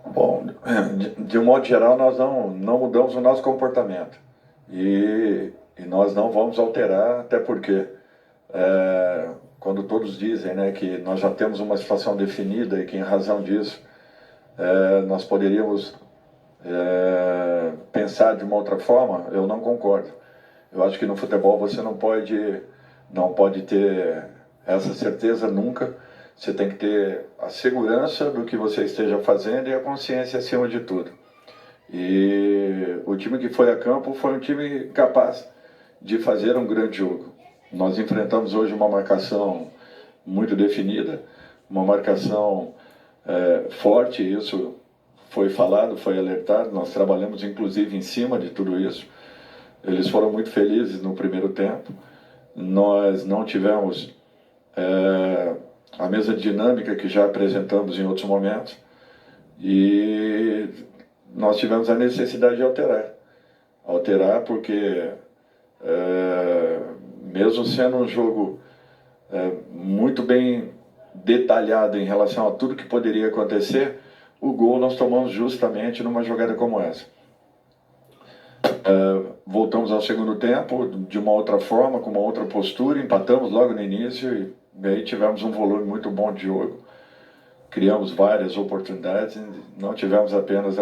Bom, de um modo geral, nós não mudamos o nosso comportamento. E nós não vamos alterar, até porque quando todos dizem, né, que nós já temos uma situação definida e que, em razão disso, nós poderíamos pensar de uma outra forma, eu não concordo. Eu acho que no futebol você não pode ter essa certeza nunca. Você tem que ter a segurança do que você esteja fazendo e a consciência acima de tudo. E o time que foi a campo foi um time capaz de fazer um grande jogo. Nós enfrentamos hoje uma marcação muito definida, uma marcação forte, isso foi falado, foi alertado, nós trabalhamos inclusive em cima de tudo isso. Eles foram muito felizes no primeiro tempo. Nós não tivemos a mesma dinâmica que já apresentamos em outros momentos e nós tivemos a necessidade de alterar porque mesmo sendo um jogo muito bem detalhado em relação a tudo que poderia acontecer, o gol nós tomamos justamente numa jogada como essa. Voltamos ao segundo tempo de uma outra forma, com uma outra postura, empatamos logo no início e aí tivemos um volume muito bom de jogo, criamos várias oportunidades, não tivemos apenas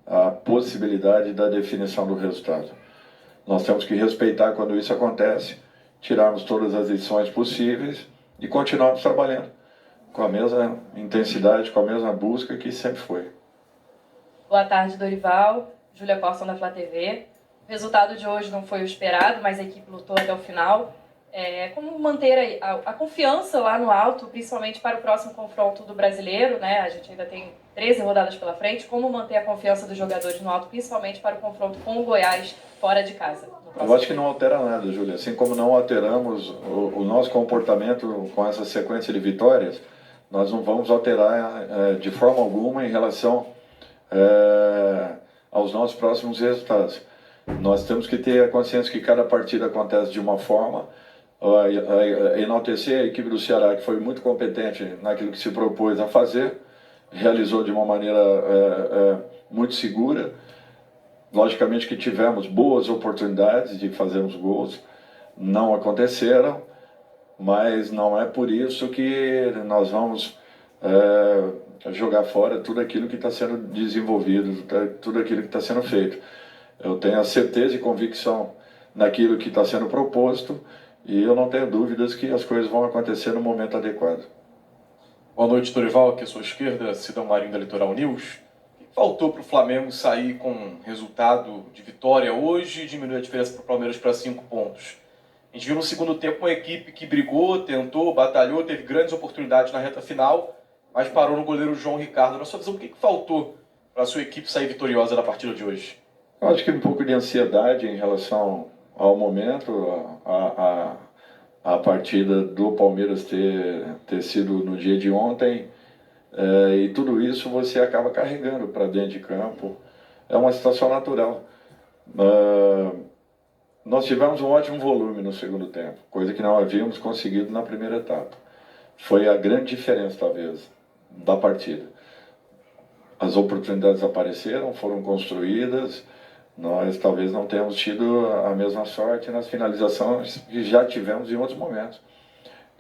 a possibilidade da definição do resultado. Nós temos que respeitar quando isso acontece, tirarmos todas as lições possíveis e continuarmos trabalhando com a mesma intensidade, com a mesma busca que sempre foi. Boa tarde, Dorival. Júlia Corson, da Flá TV. O resultado de hoje não foi o esperado, mas a equipe lutou até o final. Como manter a confiança lá no alto, principalmente para o próximo confronto do Brasileiro, né? A gente ainda tem 13 rodadas pela frente. Como manter a confiança dos jogadores no alto, principalmente para o confronto com o Goiás fora de casa? Eu acho que não altera nada, Júlia. Assim como não alteramos o nosso comportamento com essa sequência de vitórias, nós não vamos alterar de forma alguma em relação aos nossos próximos resultados. Nós temos que ter a consciência que cada partida acontece de uma forma, enaltecer a equipe do Ceará, que foi muito competente naquilo que se propôs a fazer, realizou de uma maneira muito segura. Logicamente que tivemos boas oportunidades de fazermos gols, não aconteceram, mas não é por isso que nós vamos jogar fora tudo aquilo que está sendo desenvolvido, tudo aquilo que está sendo feito. Eu tenho a certeza e convicção naquilo que está sendo proposto e eu não tenho dúvidas que as coisas vão acontecer no momento adequado. Boa noite, Dorival, aqui à sua esquerda, Sidão Marinho da Litoral News. O que faltou para o Flamengo sair com resultado de vitória hoje e diminuir a diferença para o Palmeiras para 5 pontos? A gente viu no segundo tempo uma equipe que brigou, tentou, batalhou, teve grandes oportunidades na reta final, mas parou no goleiro João Ricardo. Na sua visão, o que faltou para a sua equipe sair vitoriosa da partida de hoje? Eu acho que um pouco de ansiedade em relação ao momento, a partida do Palmeiras ter sido no dia de ontem, e tudo isso você acaba carregando para dentro de campo. É uma situação natural. Nós tivemos um ótimo volume no segundo tempo, coisa que não havíamos conseguido na primeira etapa. Foi a grande diferença, talvez, da partida. As oportunidades apareceram, foram construídas, nós talvez não tenhamos tido a mesma sorte nas finalizações que já tivemos em outros momentos.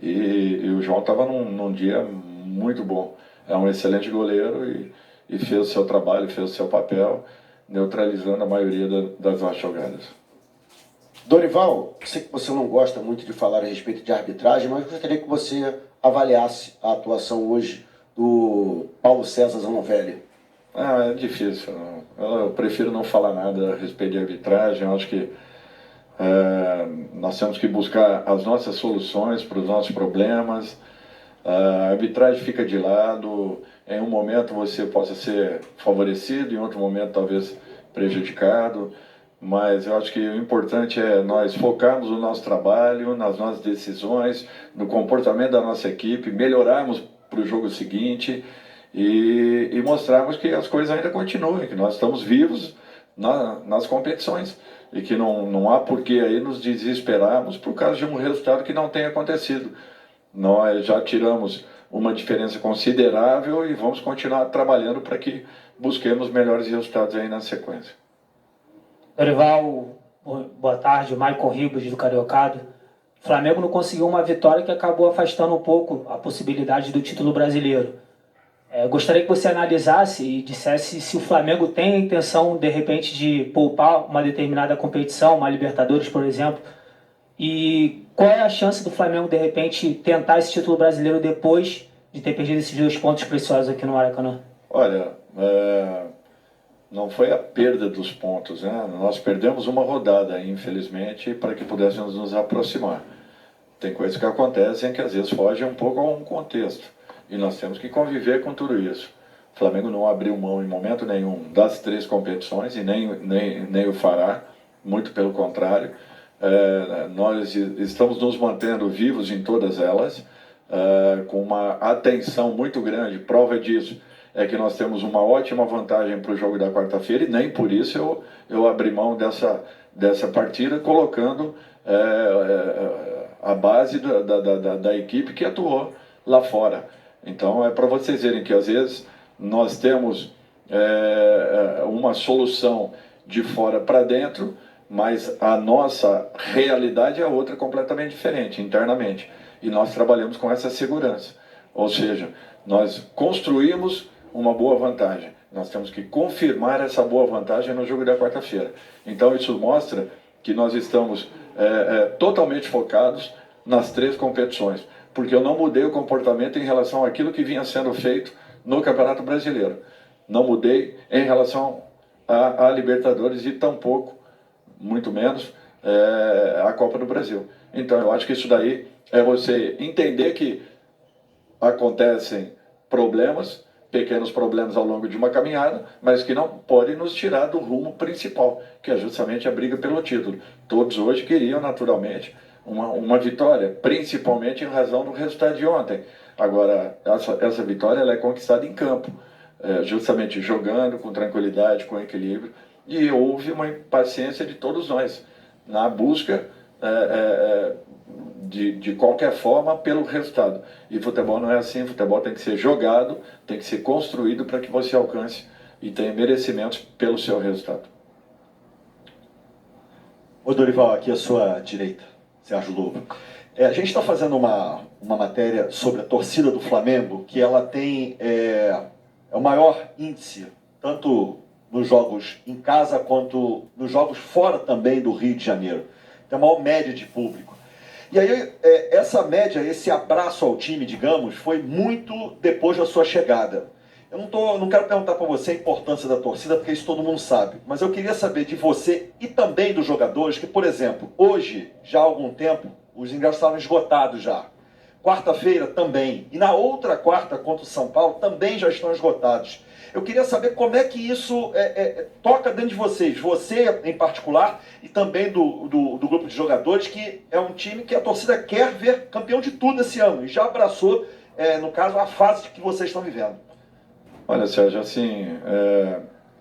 E o João estava num dia muito bom. É um excelente goleiro e fez o seu trabalho, fez o seu papel, neutralizando a maioria das nossas jogadas. Dorival, sei que você não gosta muito de falar a respeito de arbitragem, mas gostaria que você avaliasse a atuação hoje do Paulo César Zanovelli. É difícil. Eu prefiro não falar nada a respeito de arbitragem. Eu acho que nós temos que buscar as nossas soluções para os nossos problemas. A arbitragem fica de lado. Em um momento você possa ser favorecido, em outro momento talvez prejudicado. Mas eu acho que o importante é nós focarmos no nosso trabalho, nas nossas decisões, no comportamento da nossa equipe, melhorarmos para o jogo seguinte e mostrarmos que as coisas ainda continuam, que nós estamos vivos nas competições e que não há por que aí nos desesperarmos por causa de um resultado que não tem acontecido. Nós já tiramos uma diferença considerável e vamos continuar trabalhando para que busquemos melhores resultados aí na sequência. Dorival, boa tarde. Maicon Ribas, do Cariocado. O Flamengo não conseguiu uma vitória que acabou afastando um pouco a possibilidade do título brasileiro. Gostaria que você analisasse e dissesse se o Flamengo tem a intenção, de repente, de poupar uma determinada competição, uma Libertadores, por exemplo, e qual é a chance do Flamengo, de repente, tentar esse título brasileiro depois de ter perdido esses 2 pontos preciosos aqui no Maracanã? Olha, não foi a perda dos pontos, né? Nós perdemos uma rodada, infelizmente, para que pudéssemos nos aproximar. Tem coisas que acontecem que às vezes fogem um pouco a um contexto. E nós temos que conviver com tudo isso. O Flamengo não abriu mão em momento nenhum das 3 competições e nem o fará, muito pelo contrário. Nós estamos nos mantendo vivos em todas elas, com uma atenção muito grande. Prova disso é que nós temos uma ótima vantagem para o jogo da quarta-feira e nem por isso eu abri mão dessa partida, colocando a base da equipe que atuou lá fora. Então é para vocês verem que às vezes nós temos uma solução de fora para dentro, mas a nossa realidade é outra completamente diferente internamente. E nós trabalhamos com essa segurança. Ou seja, nós construímos uma boa vantagem. Nós temos que confirmar essa boa vantagem no jogo da quarta-feira. Então isso mostra que nós estamos totalmente focados nas 3 competições. Porque eu não mudei o comportamento em relação àquilo que vinha sendo feito no Campeonato Brasileiro. Não mudei em relação à Libertadores e tampouco, muito menos, a Copa do Brasil. Então eu acho que isso daí é você entender que acontecem problemas, pequenos problemas ao longo de uma caminhada, mas que não podem nos tirar do rumo principal, que é justamente a briga pelo título. Todos hoje queriam, naturalmente, uma vitória, principalmente em razão do resultado de ontem. Agora, essa vitória ela é conquistada em campo, justamente jogando com tranquilidade, com equilíbrio, e houve uma impaciência de todos nós, na busca de qualquer forma pelo resultado. E futebol não é assim, futebol tem que ser jogado, tem que ser construído para que você alcance e tenha merecimentos pelo seu resultado. Ô Dorival, aqui à sua direita. Sérgio Lobo. A gente está fazendo uma matéria sobre a torcida do Flamengo, que ela tem o maior índice, tanto nos jogos em casa quanto nos jogos fora também do Rio de Janeiro. Tem a maior média de público. E aí, essa média, esse abraço ao time, digamos, foi muito depois da sua chegada. Eu não quero perguntar para você a importância da torcida, porque isso todo mundo sabe. Mas eu queria saber de você e também dos jogadores, que, por exemplo, hoje, já há algum tempo, os ingressos estavam esgotados já. Quarta-feira também. E na outra quarta, contra o São Paulo, também já estão esgotados. Eu queria saber como é que isso toca dentro de vocês. Você, em particular, e também do grupo de jogadores, que é um time que a torcida quer ver campeão de tudo esse ano. E já abraçou, no caso, a fase que vocês estão vivendo. Olha, Sérgio, assim,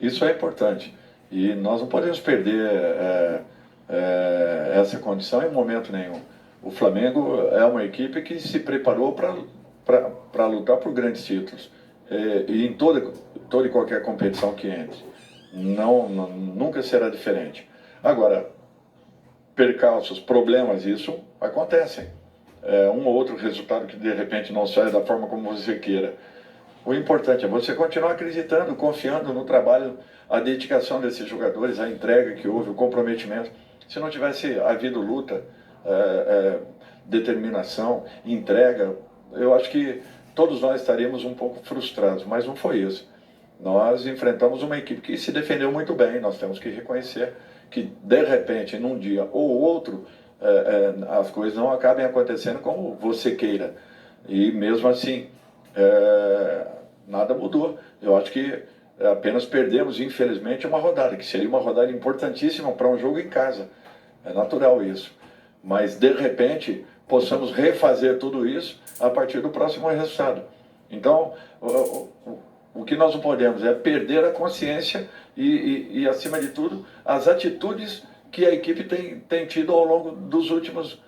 isso é importante e nós não podemos perder essa condição em momento nenhum. O Flamengo é uma equipe que se preparou para lutar por grandes títulos e em toda e qualquer competição que entre. Nunca será diferente. Agora, percalços, problemas, isso acontecem. Um ou outro resultado que de repente não sai da forma como você queira. O importante é você continuar acreditando, confiando no trabalho, a dedicação desses jogadores, a entrega que houve, o comprometimento. Se não tivesse havido luta, determinação, entrega, eu acho que todos nós estaríamos um pouco frustrados, mas não foi isso. Nós enfrentamos uma equipe que se defendeu muito bem, nós temos que reconhecer que, de repente, num dia ou outro, as coisas não acabem acontecendo como você queira. E mesmo assim, nada mudou. Eu acho que apenas perdemos, infelizmente, uma rodada, que seria uma rodada importantíssima para um jogo em casa. É natural isso. Mas, de repente, possamos refazer tudo isso a partir do próximo resultado. Então, o que nós não podemos é perder a consciência e, acima de tudo, as atitudes que a equipe tem tido ao longo dos últimos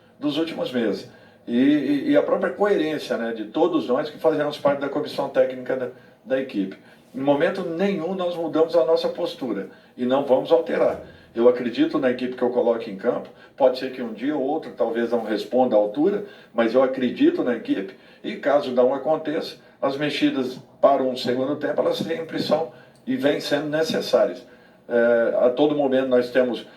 meses. e a própria coerência, né, de todos nós que fazemos parte da comissão técnica da equipe. Em momento nenhum nós mudamos a nossa postura e não vamos alterar. Eu acredito na equipe que eu coloco em campo. Pode ser que um dia ou outro talvez não responda à altura, mas eu acredito na equipe e caso não aconteça, as mexidas para um segundo tempo, elas sempre são e vêm sendo necessárias. A todo momento nós temos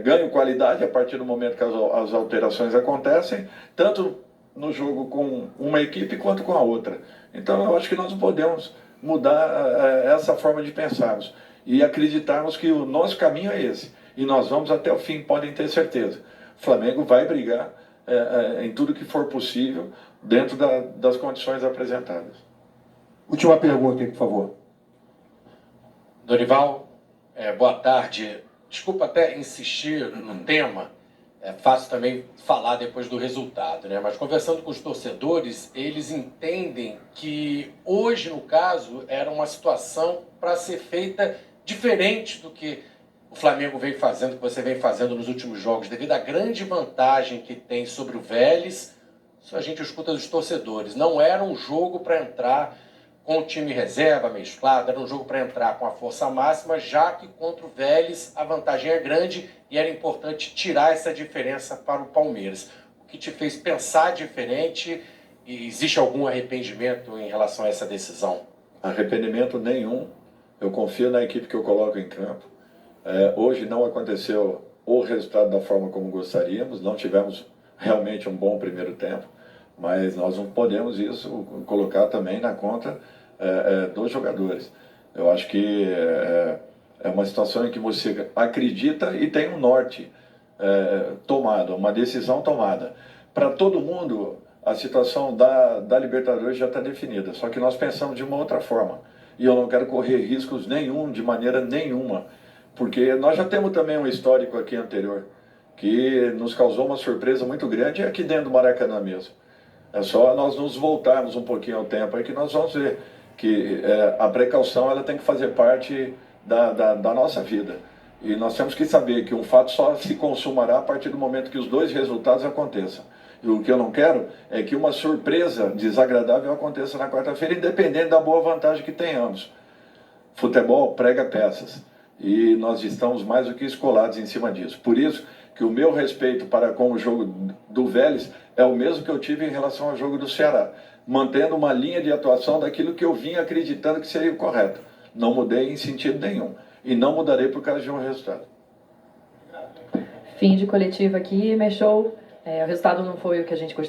ganho qualidade a partir do momento que as alterações acontecem, tanto no jogo com uma equipe quanto com a outra. Então eu acho que nós não podemos mudar essa forma de pensarmos e acreditarmos que o nosso caminho é esse. E nós vamos até o fim, podem ter certeza. O Flamengo vai brigar em tudo que for possível, dentro das condições apresentadas. Última pergunta, por favor. Dorival, boa tarde. Desculpa até insistir no tema, é fácil também falar depois do resultado, né? Mas conversando com os torcedores, eles entendem que hoje, no caso, era uma situação para ser feita diferente do que o Flamengo vem fazendo, que você vem fazendo nos últimos jogos, devido à grande vantagem que tem sobre o Vélez. Isso a gente escuta dos torcedores. Não era um jogo para entrar com o time reserva mesclado, era um jogo para entrar com a força máxima, já que contra o Vélez a vantagem é grande e era importante tirar essa diferença para o Palmeiras. O que te fez pensar diferente e existe algum arrependimento em relação a essa decisão? Arrependimento nenhum. Eu confio na equipe que eu coloco em campo. Hoje não aconteceu o resultado da forma como gostaríamos, não tivemos realmente um bom primeiro tempo, mas nós não podemos isso colocar também na conta dos jogadores. Eu acho que é uma situação em que você acredita e tem um norte tomado, uma decisão tomada. Para todo mundo, a situação da Libertadores já está definida, só que nós pensamos de uma outra forma. E eu não quero correr riscos nenhum, de maneira nenhuma, porque nós já temos também um histórico aqui anterior, que nos causou uma surpresa muito grande aqui dentro do Maracanã mesmo. É só nós nos voltarmos um pouquinho ao tempo aí que nós vamos ver que a precaução ela tem que fazer parte da nossa vida. E nós temos que saber que um fato só se consumará a partir do momento que os dois resultados aconteçam. E o que eu não quero é que uma surpresa desagradável aconteça na quarta-feira, independente da boa vantagem que tenhamos. Futebol prega peças e nós estamos mais do que escolados em cima disso. Por isso que o meu respeito para com o jogo do Vélez é o mesmo que eu tive em relação ao jogo do Ceará, mantendo uma linha de atuação daquilo que eu vinha acreditando que seria o correto. Não mudei em sentido nenhum e não mudarei por causa de um resultado. Fim de coletiva aqui, Mechou. O resultado não foi o que a gente gostaria.